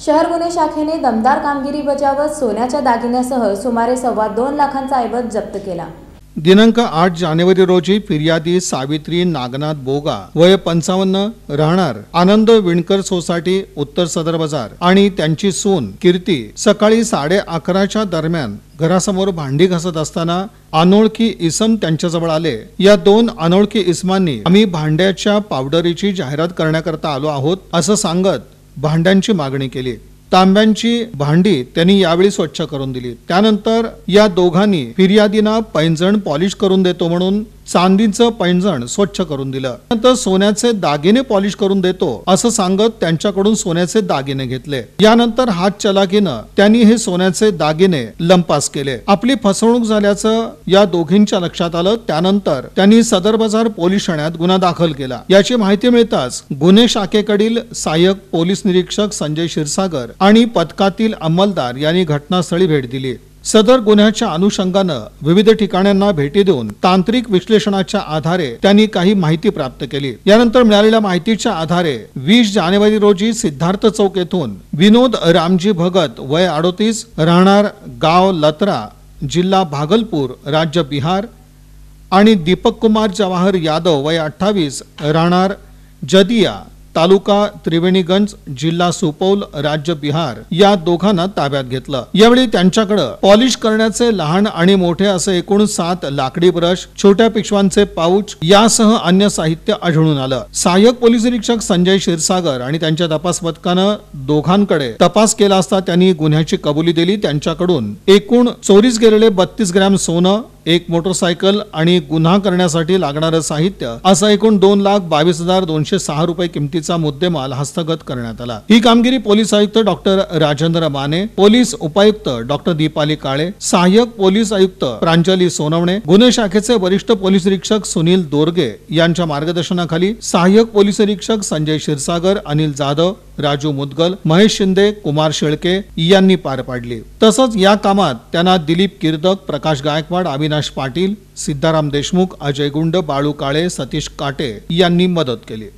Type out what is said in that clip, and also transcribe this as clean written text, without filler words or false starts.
शहर गुन्हे शाखेने दमदार कामगिरी बजावत सोन्याच्या दागिन्यासह सुमारे 2.25 लाखांचा ऐवज जप्त केला। दिनांक 8 जानेवारी रोजी फिर्यादी सावित्री नागनाथ बोगा वय 55 राहणार आनंद विणकर सोसायटी उत्तर सदर बाजार आणि त्यांची सून कीर्ती सकाळी 11:30च्या दरम्यान घरासमोर भांडी घासत असताना अनोळखी इसम त्यांच्याजवळ आले। या दोन अनोळखी इसमांनी आम्ही भांड्याच्या पावडरीची जाहिरात करण्याकरता आलो आहोत असं सांगत भांड्यांची मागणी केली। तांब्यांची भांडी त्यांनी यावेळी स्वच्छ करून दिली। त्यानंतर या दोघांनी फिर्यादींना पैंजण पॉलिश करून देतो म्हणून चांदीचं पैंजण स्वच्छ करून दिलं। नंतर सोन्याचे दागिने पॉलिश करून देतो असं सांगत त्यांच्याकडून सोन्याचे दागिने घेतले। यानंतर हात चलाकीनं त्यांनी हे सोन्याचे दागिने लंपास केले। आपली फसवणूक झाल्याचं या दोघींच्या लक्षात आलं। त्यानंतर त्यांनी सदर बाजार पोलीस ठाण्यात गुन्हा दाखल केला। याची माहिती मिळताच गुन्हे शाखेकडील सहाय्यक पोलीस निरीक्षक संजय क्षीरसागर आणि पथकातील अंमलदार यांनी घटनास्थळी भेट दिली। सदर गुन्ह्याच्या अनुषंगानं विविध ठिकाणांना भेटी देऊन तांत्रिक विश्लेषणाच्या आधारे त्यांनी काही माहिती प्राप्त केली। यानंतर मिळालेल्या माहितीच्या आधारे 20 जानेवारी रोजी सिद्धार्थ चौक येथून विनोद रामजी भगत वय 38 राहणार गाव लतरा जिल्हा भागलपूर राज्य बिहार आणि दीपक कुमार जवाहर यादव वय 28 राहणार जदिया तालुका त्रिवेणीगंज जिल्हा सुपौल राज्य बिहार या दोघांना ताब्यात घेतलं। यावेळी त्यांच्याकडे पॉलिश करण्याचे लहान आणि मोठे असे एकूण 7 लाकडी ब्रश, छोट्या पिशवांचे पाऊच यासह अन्य साहित्य आढळून आलं। सहाय्यक पोलीस निरीक्षक संजय क्षीरसागर आणि त्यांच्या तपास पथकानं दोघांकडे तपास केला असता त्यांनी गुन्ह्याची कबुली दिली। त्यांच्याकडून एकूण चोरीस गेलेले 32 ग्रॅम सोनं, एक मोटरसायकल आणि गुन्हा करण्यासाठी लागणारं साहित्य असं एकूण 2,22,206 रुपये किमतीचा मुद्देमाल हस्तगत करण्यात आला। ही कामगिरी पोलीस आयुक्त डॉक्टर राजेंद्र माने, पोलीस उपायुक्त डॉक्टर दीपाली काळे, सहाय्यक पोलीस आयुक्त प्रांजली सोनवणे, गुन्हे शाखेचे वरिष्ठ पोलीस निरीक्षक सुनील दोरगे यांच्या मार्गदर्शनाखाली सहाय्यक पोलीस निरीक्षक संजय क्षीरसागर, अनिल जाधव, राजू मुदगल, महेश शिंदे, कुमार शेळके यांनी पार पाडली। तसंच या कामात त्यांना दिलीप किर्दक, प्रकाश गायकवाड, अविनाश पाटील, सिद्धाराम देशमुख, अजय गुंड, बाळू काळे, सतीश काटे यांनी मदत केली।